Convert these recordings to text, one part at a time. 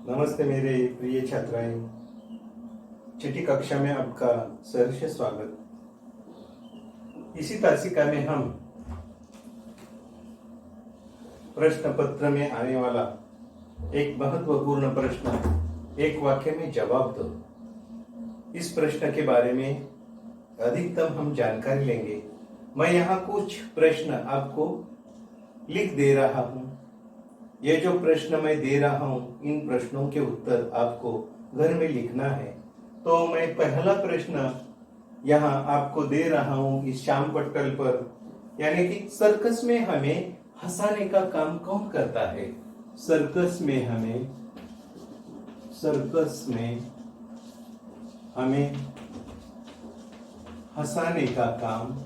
नमस्ते मेरे प्रिय छात्राएं, छठी कक्षा में आपका सहर्ष स्वागत। इसी तासिका में हम प्रश्न पत्र में आने वाला एक महत्वपूर्ण प्रश्न, एक वाक्य में जवाब दो, इस प्रश्न के बारे में अधिकतम हम जानकारी लेंगे। मैं यहाँ कुछ प्रश्न आपको लिख दे रहा हूँ। ये जो प्रश्न मैं दे रहा हूँ, इन प्रश्नों के उत्तर आपको घर में लिखना है। तो मैं पहला प्रश्न यहाँ आपको दे रहा हूँ इस श्याम पटल पर, यानी कि सर्कस में हमें हंसाने का काम कौन करता है? सर्कस में हमें हंसाने का काम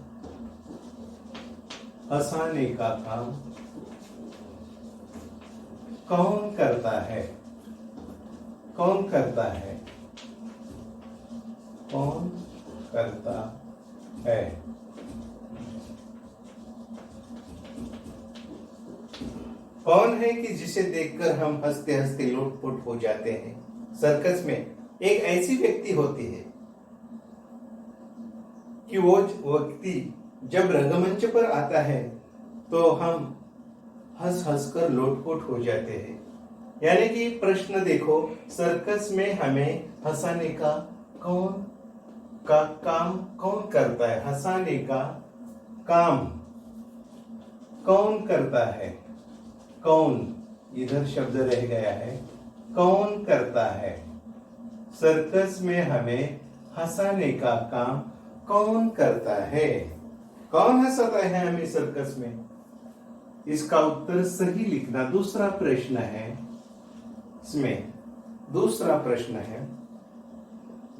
कौन करता है? कौन करता है? कौन है कि जिसे देखकर हम हंसते हंसते लोटपोट हो जाते हैं? सर्कस में एक ऐसी व्यक्ति होती है कि वो व्यक्ति जब रंगमंच पर आता है तो हम हंस हंस कर लोटपोट हो जाते हैं। यानी कि प्रश्न देखो, सर्कस में हमें हंसाने का काम कौन करता है? हंसाने का काम कौन करता है? कौन, इधर शब्द रह गया है, कौन करता है? सर्कस में हमें हंसाने का काम कौन करता है? कौन हंसाता है हमें सर्कस में? इसका उत्तर सही लिखना। दूसरा प्रश्न है, इसमें दूसरा प्रश्न है,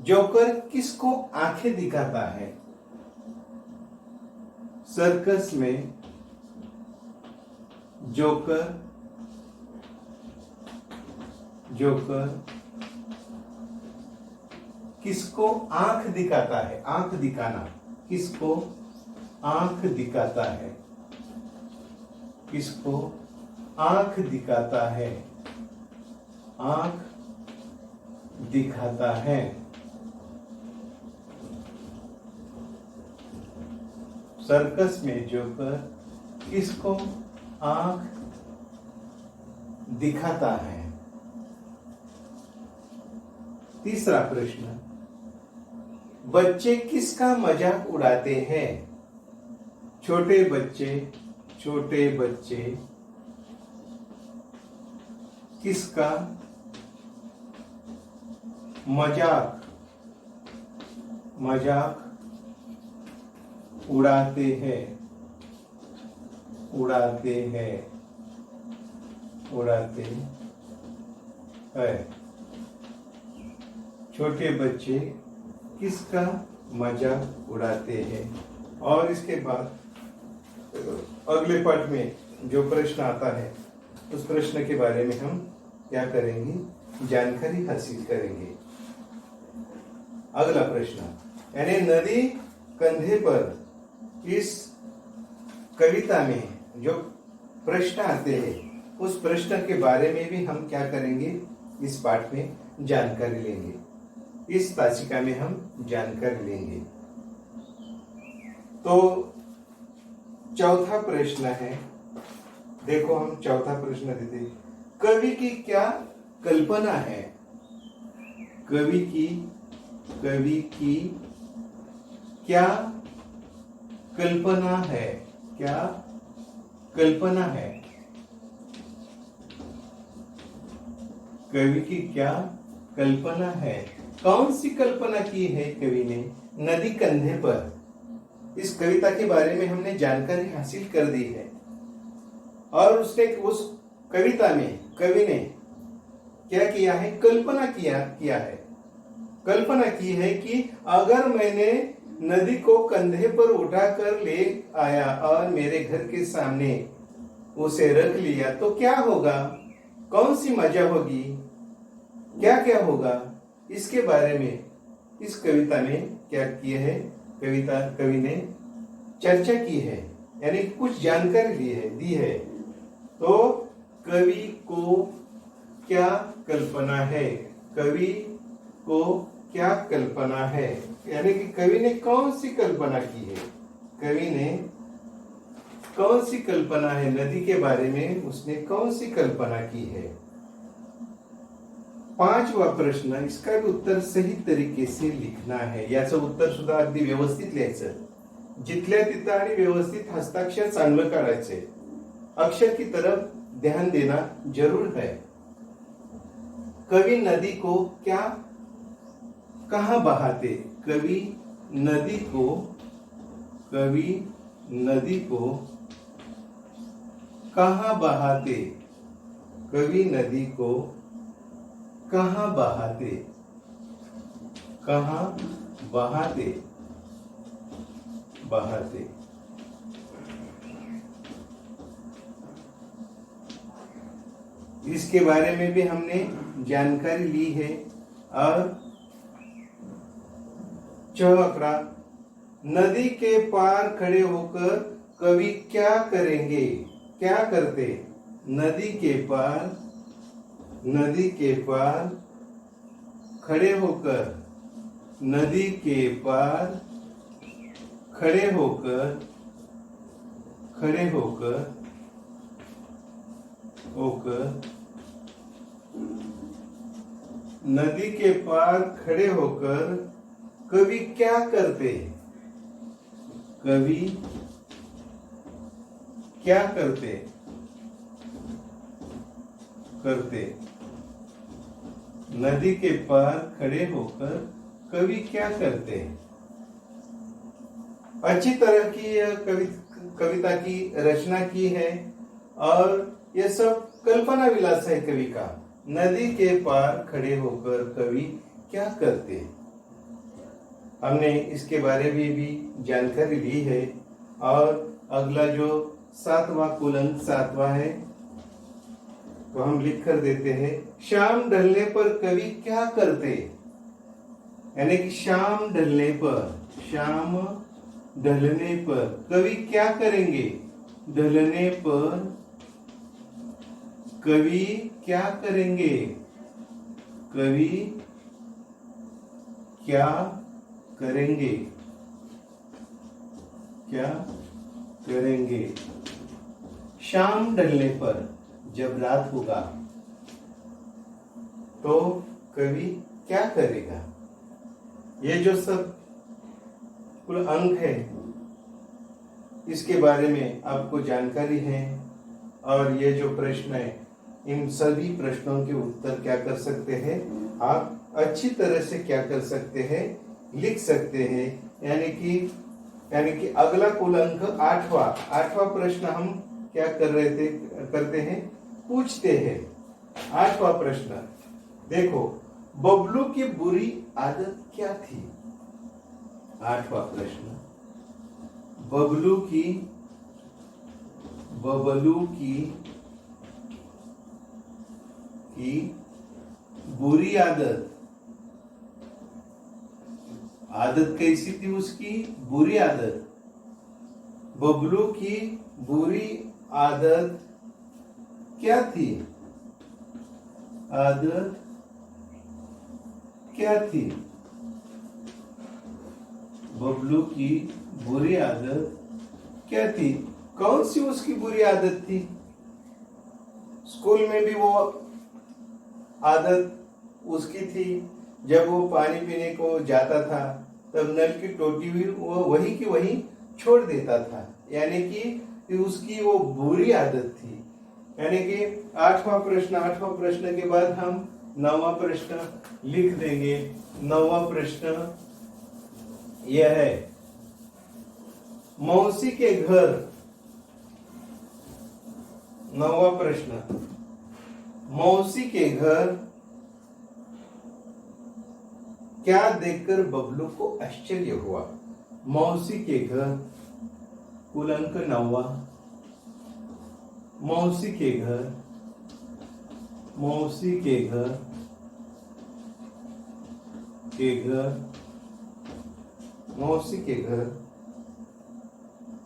जोकर किसको आंखें दिखाता है? सर्कस में जोकर किसको आंख दिखाता है? आंख दिखाना, किसको आंख दिखाता है? किसको आंख दिखाता है? आंख दिखाता है। सर्कस में जोकर किसको आंख दिखाता है? तीसरा प्रश्न, बच्चे किसका मजाक उड़ाते हैं? छोटे बच्चे किसका मजाक उड़ाते हैं? छोटे बच्चे किसका मजाक उड़ाते हैं? और इसके बाद अगले पाठ में जो प्रश्न आता है, उस प्रश्न के बारे में हम क्या करेंगे? जानकारी हासिल करेंगे। अगला प्रश्न, यानी नदी कंधे पर, इस कविता में जो प्रश्न आते हैं, उस प्रश्न के बारे में भी हम क्या करेंगे? इस पाठ में जानकारी लेंगे। इस तासिका में हम जानकारी लेंगे। तो चौथा प्रश्न है, देखो हम चौथा प्रश्न देते हैं, कवि की क्या कल्पना है? कवि की क्या कल्पना है? क्या कल्पना है? कवि की क्या कल्पना है? कौन सी कल्पना की है कवि ने नदी कंधे पर? इस कविता के बारे में हमने जानकारी हासिल कर दी है, और उसने उस कविता में कवि ने क्या किया है? कल्पना किया है। कल्पना की है कि अगर मैंने नदी को कंधे पर उठाकर ले आया और मेरे घर के सामने उसे रख लिया तो क्या होगा? कौन सी मजा होगी? क्या होगा? इसके बारे में इस कविता में क्या किया है? कवि ने चर्चा की है, यानी कुछ जानकारी दी है। तो कवि को क्या कल्पना है? कवि को क्या कल्पना है? यानी कि कवि ने कौन सी कल्पना की है? कवि ने कौन सी कल्पना है? नदी के बारे में उसने कौन सी कल्पना की है? पांचवा प्रश्न, इसका भी उत्तर सही तरीके से लिखना है. याचं उत्तर सुद्धा अगदी व्यवस्थित लिहायचं. जिथल्या तिथं आणि व्यवस्थित हस्ताक्षर चांगलं करायचंय. अक्षर की तरफ ध्यान देना जरूर है. कवि नदी को क्या कहां बहाते? कवि नदी को कहां बहाते? कवि नदी को कहां बहाते? कहां बहाते? बहाते. इसके बारे में भी हमने जानकारी ली है. और 6 नदी के पार खड़े होकर कवि क्या करेंगे? क्या करते? नदी के पार खड़े होकर, नदी के पार खड़े होकर नदी के पार खड़े होकर कवि क्या करते? कवि क्या करते? नदी के पार खड़े होकर कवि क्या करते? अच्छी तरह की यह कविता की रचना की है. और यह सब कल्पना विलास है कवि का. नदी के पार खड़े होकर कवि क्या करते? हमने इसके बारे में भी जानकारी ली है. और अगला जो 7वां कुलंक 7वां है, तो हम लिख कर देते हैं. शाम ढलने पर कवि क्या करते? यानी कि शाम ढलने पर कवि क्या करेंगे? ढलने पर कवि क्या करेंगे? कवि क्या करेंगे? क्या करेंगे? शाम ढलने पर, जब रात होगा तो कवि क्या करेगा? ये जो सब कुल अंक है, इसके बारे में आपको जानकारी है. और ये जो प्रश्न है, इन सभी प्रश्नों के उत्तर क्या कर सकते हैं आप? अच्छी तरह से क्या कर सकते हैं? लिख सकते हैं. यानी कि अगला कुल अंक 8वां प्रश्न हम क्या करते हैं? पूछते हैं. 8वां प्रश्न देखो, बबलू की बुरी आदत क्या थी? 8वां प्रश्न, बबलू की बुरी आदत कैसी थी उसकी? बुरी आदत. बबलू की बुरी आदत क्या थी? आदत क्या थी? बबलू की बुरी आदत क्या थी? कौन सी उसकी बुरी आदत थी? स्कूल में भी वो आदत उसकी थी. जब वो पानी पीने को जाता था तब नल की टोटी भी वो वही की वही छोड़ देता था. यानी कि उसकी वो बुरी आदत थी. यानी कि 8वां प्रश्न के बाद हम 9वां प्रश्न लिख देंगे. 9वां प्रश्न यह है, मौसी के घर. 9वां प्रश्न, मौसी के घर क्या देखकर बबलू को आश्चर्य हुआ? मौसी के घर, कुल अंक 9वां. मौसी के घर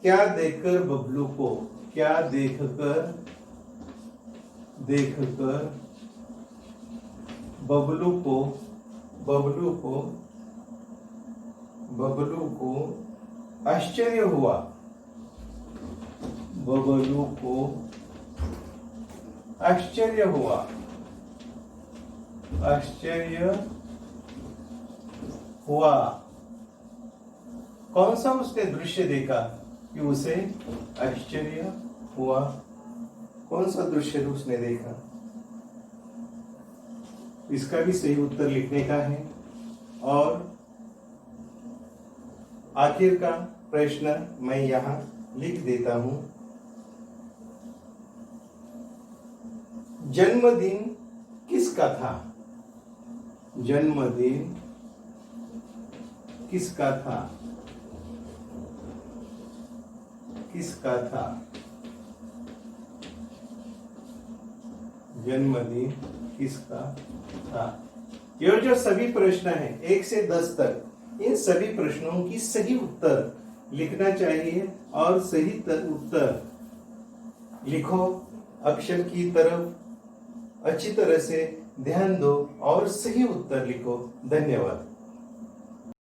क्या देखकर बबलू को, क्या देखकर बबलू को आश्चर्य हुआ। बबलू को आश्चर्य हुआ। आश्चर्य हुआ। कौन सा उसने दृश्य देखा कि उसे आश्चर्य हुआ? कौन सा दृश्य उसने देखा? इसका भी सही उत्तर लिखने का है। और आखिर का प्रश्न मैं यहां लिख देता हूं। जन्मदिन किसका था? जन्मदिन किसका था? किसका था? जन्मदिन किसका था? ये जो सभी प्रश्न हैं 1 से 10 तक, इन सभी प्रश्नों की सही उत्तर लिखना चाहिए और सही उत्तर लिखो। अक्षर की तरफ अच्छी तरह से ध्यान दो और सही उत्तर लिखो। धन्यवाद।